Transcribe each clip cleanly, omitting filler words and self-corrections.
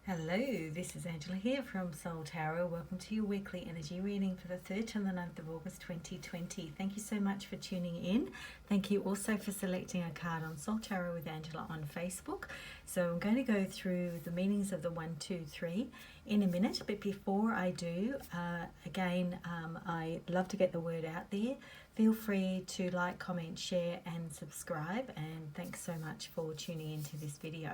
Hello, this is Angela here from Soul Tarot. Welcome to your weekly energy reading for the 3rd to the 9th of August 2020. Thank you so much for tuning in. Thank you also for selecting a card on Soul Tarot with Angela on Facebook. So I'm going to go through the meanings of the 1, 2, 3 in a minute. But before I do, I love to get the word out there. Feel free to like, comment, share and subscribe, and thanks so much for tuning into this video.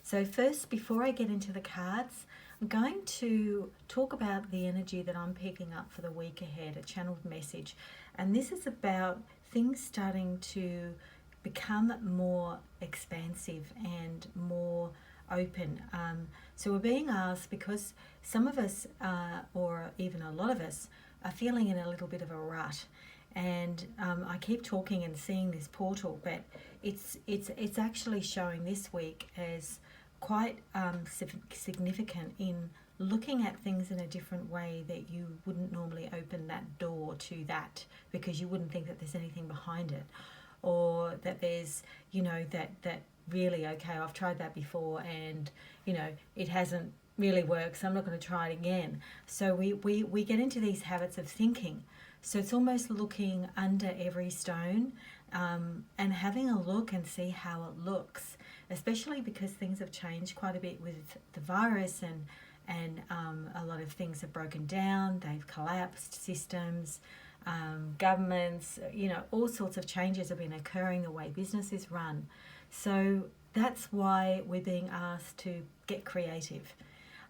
So first, before I get into the cards, I'm going to talk about the energy that I'm picking up for the week ahead, a channeled message. And this is about things starting to become more expansive and more open. So we're being asked, because some of us, or even a lot of us, are feeling in a little bit of a rut. And I keep talking and seeing this portal, but it's actually showing this week as quite significant in looking at things in a different way, that you wouldn't normally open that door to that, because you wouldn't think that there's anything behind it, or that there's, that really, okay, I've tried that before and, it hasn't really worked, so I'm not going to try it again. So we get into these habits of thinking. So it's almost looking under every stone and having a look and see how it looks, especially because things have changed quite a bit with the virus, and a lot of things have broken down, they've collapsed, systems, governments, all sorts of changes have been occurring, the way business is run. So that's why we're being asked to get creative.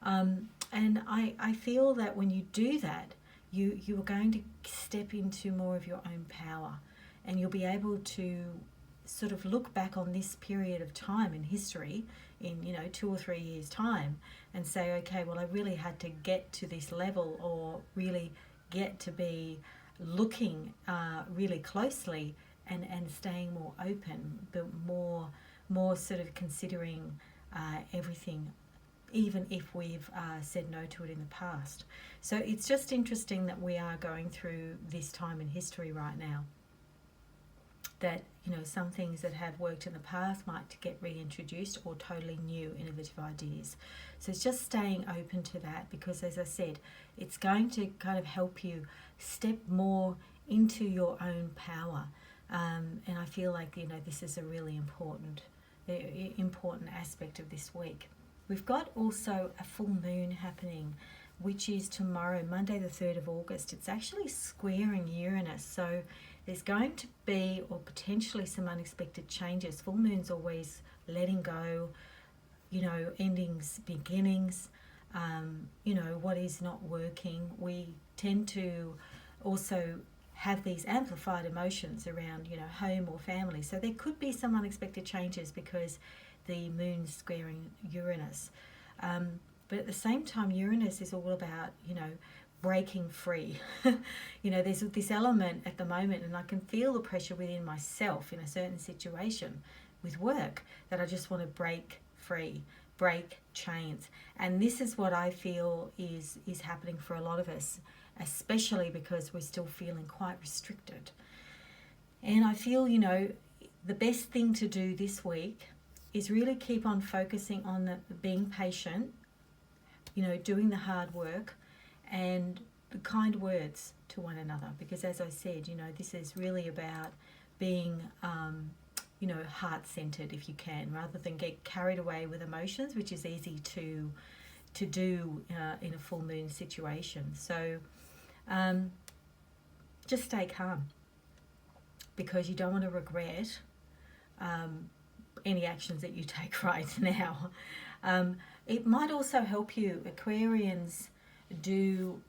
And I feel that when you do that, you are going to step into more of your own power, and you'll be able to sort of look back on this period of time in history in 2 or 3 years time and say, okay, well, I really had to get to this level, or really get to be looking really closely and staying more open, but more sort of considering everything, even if we've said no to it in the past. So it's just interesting that we are going through this time in history right now, that some things that have worked in the past might get reintroduced, or totally new innovative ideas. So it's just staying open to that, because as I said, it's going to kind of help you step more into your own power, and I feel like this is a really important aspect of this week. We've got also a full moon happening, which is tomorrow, Monday the 3rd of August. It's actually squaring Uranus, so there's going to be, or potentially, some unexpected changes. Full moon's always letting go, endings, beginnings, what is not working. We tend to also have these amplified emotions around, home or family. So there could be some unexpected changes because the moon's squaring Uranus. But at the same time, Uranus is all about, breaking free. There's this element at the moment, and I can feel the pressure within myself in a certain situation with work, that I just want to break free, break chains. And this is what I feel is happening for a lot of us, especially because we're still feeling quite restricted. And I feel, the best thing to do this week is really keep on focusing on being patient, doing the hard work, and the kind words to one another. Because as I said, this is really about being, heart-centered if you can, rather than get carried away with emotions, which is easy to do in a full moon situation. So just stay calm, because you don't want to regret any actions that you take right now. It might also help you. Aquarians do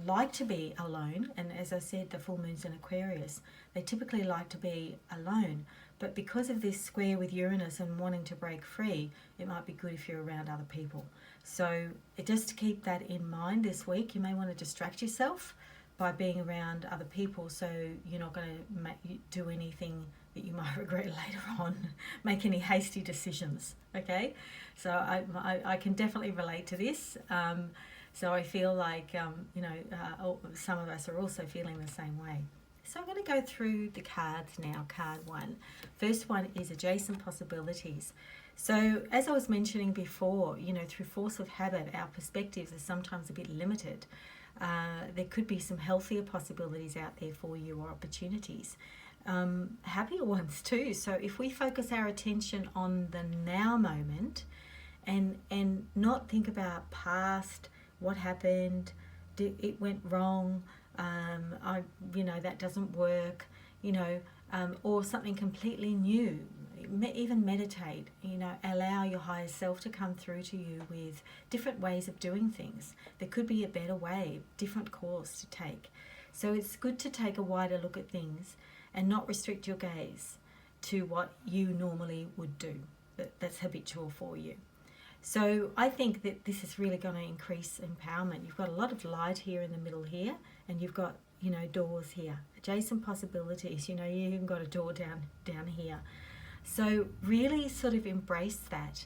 like to be alone, and as I said, the full moon's in Aquarius. They typically like to be alone, but because of this square with Uranus and wanting to break free, it might be good if you're around other people. So just to keep that in mind this week, you may want to distract yourself by being around other people, so you're not going to do anything that you might regret later on, make any hasty decisions, okay? So I can definitely relate to this. So I feel like, some of us are also feeling the same way. So I'm going to go through the cards now. Card 1. First one is adjacent possibilities. So as I was mentioning before, you know, through force of habit, our perspectives are sometimes a bit limited. There could be some healthier possibilities out there for you, or opportunities. Happier ones too. So if we focus our attention on the now moment, and not think about past, what happened, it went wrong, that doesn't work, or something completely new. Even meditate, allow your higher self to come through to you with different ways of doing things. There could be a better way, different course to take. So it's good to take a wider look at things and not restrict your gaze to what you normally would do, that's habitual for you. So I think that this is really going to increase empowerment. You've got a lot of light here in the middle here, and you've got, doors here, adjacent possibilities. You even got a door down here. So really sort of embrace that,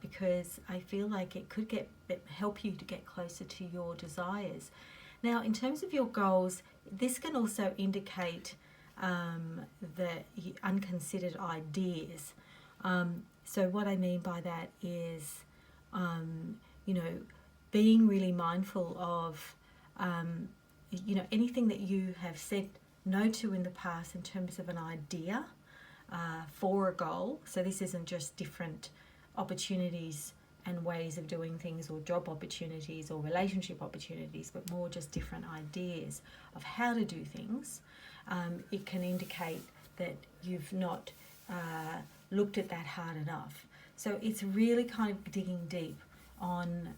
because I feel like it could help you to get closer to your desires. Now, in terms of your goals, this can also indicate the unconsidered ideas. So what I mean by that is, being really mindful of, anything that you have said no to in the past in terms of an idea for a goal. So this isn't just different opportunities and ways of doing things, or job opportunities or relationship opportunities, but more just different ideas of how to do things. It can indicate that you've not looked at that hard enough. So it's really kind of digging deep on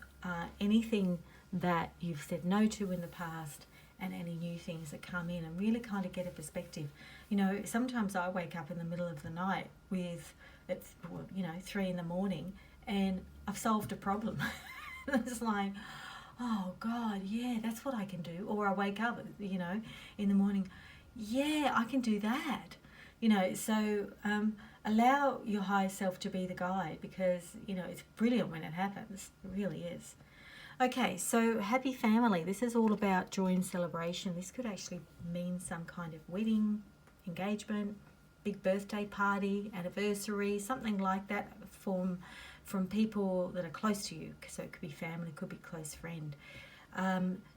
anything that you've said no to in the past, and any new things that come in, and really kind of get a perspective. Sometimes I wake up in the middle of the night with, 3 a.m, and I've solved a problem. It's like, oh God, yeah, that's what I can do. Or I wake up, in the morning, yeah, I can do that. So allow your higher self to be the guide, because, it's brilliant when it happens. It really is. Okay, so happy family. This is all about joy and celebration. This could actually mean some kind of wedding, engagement, big birthday party, anniversary, something like that from people that are close to you. So it could be family, could be close friend.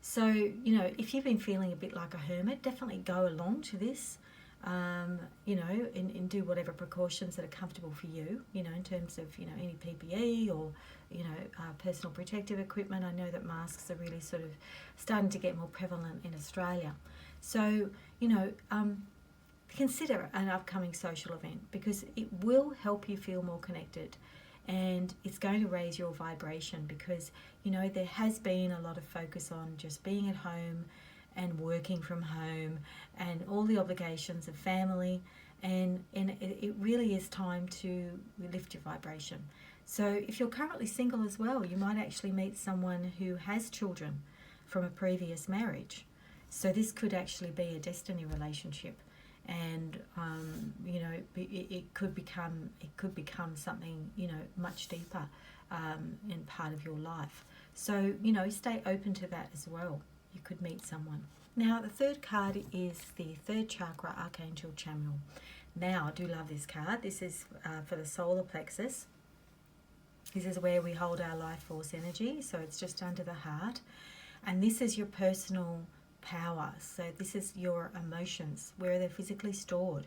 So, if you've been feeling a bit like a hermit, definitely go along to this. And do whatever precautions that are comfortable for you, in terms of, any PPE or, personal protective equipment. I know that masks are really sort of starting to get more prevalent in Australia. So, consider an upcoming social event, because it will help you feel more connected, and it's going to raise your vibration, because, there has been a lot of focus on just being at home and working from home and all the obligations of family, and it really is time to lift your vibration. So if you're currently single as well, you might actually meet someone who has children from a previous marriage. So this could actually be a destiny relationship, and it could become something much deeper in part of your life. So stay open to that as well. You could meet someone. Now, the third card is the third chakra, Archangel Chamuel. Now, I do love this card. This is for the solar plexus. This is where we hold our life force energy, so it's just under the heart. And this is your personal power. So this is your emotions, where they're physically stored.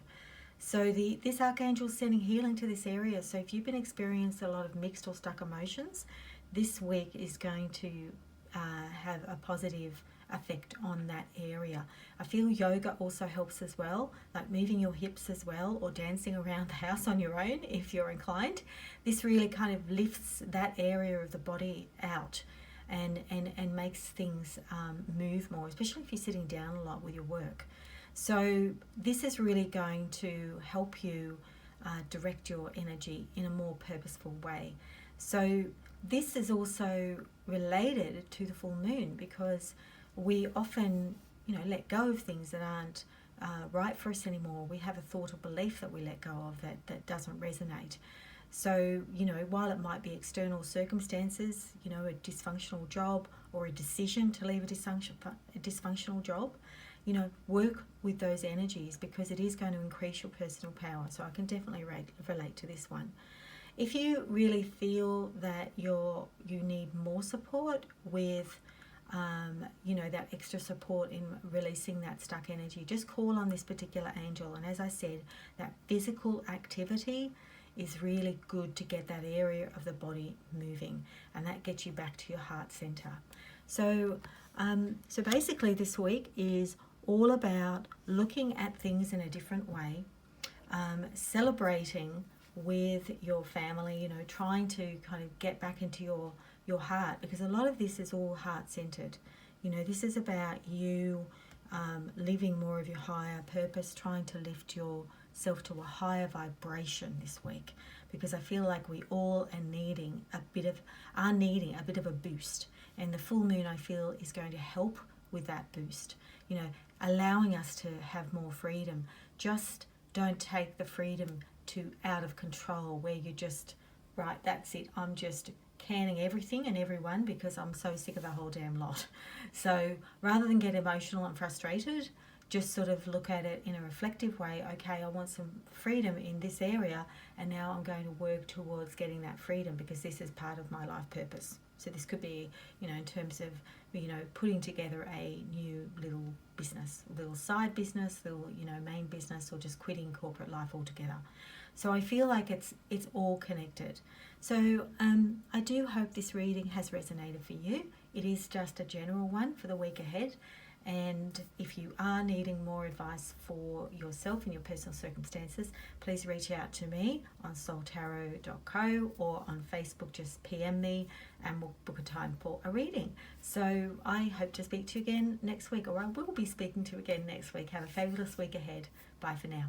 So this archangel is sending healing to this area. So if you've been experiencing a lot of mixed or stuck emotions, this week is going to have a positive effect on that area. I feel yoga also helps as well, like moving your hips as well, or dancing around the house on your own if you're inclined. This really kind of lifts that area of the body out and makes things move more, especially if you're sitting down a lot with your work. So this is really going to help you direct your energy in a more purposeful way. So this is also related to the full moon, because we often, let go of things that aren't right for us anymore. We have a thought or belief that we let go of that doesn't resonate. So, while it might be external circumstances, a dysfunctional job, or a decision to leave a dysfunctional job, work with those energies, because it is going to increase your personal power. So I can definitely relate to this one. if you really feel that you need more support with that extra support in releasing that stuck energy, just call on this particular angel. And as I said, that physical activity is really good to get that area of the body moving, and that gets you back to your heart center. So basically this week is all about looking at things in a different way, celebrating with your family, trying to kind of get back into your heart, because a lot of this is all heart-centered. This is about you living more of your higher purpose, trying to lift yourself to a higher vibration this week, because I feel like we all are needing a bit of a boost, and the full moon, I feel, is going to help with that boost, allowing us to have more freedom. Just don't take the freedom to out of control, where you just, right, that's it, I'm just canning everything and everyone because I'm so sick of the whole damn lot. So rather than get emotional and frustrated, just sort of look at it in a reflective way. Okay, I want some freedom in this area, and now I'm going to work towards getting that freedom because this is part of my life purpose. So this could be, in terms of, putting together a new little business, little side business, little, main business, or just quitting corporate life altogether. So I feel like it's all connected. So I do hope this reading has resonated for you. It is just a general one for the week ahead. And if you are needing more advice for yourself and your personal circumstances, please reach out to me on soultarot.co or on Facebook. Just PM me and we'll book a time for a reading. So I hope to speak to you again next week, or I will be speaking to you again next week. Have a fabulous week ahead. Bye for now.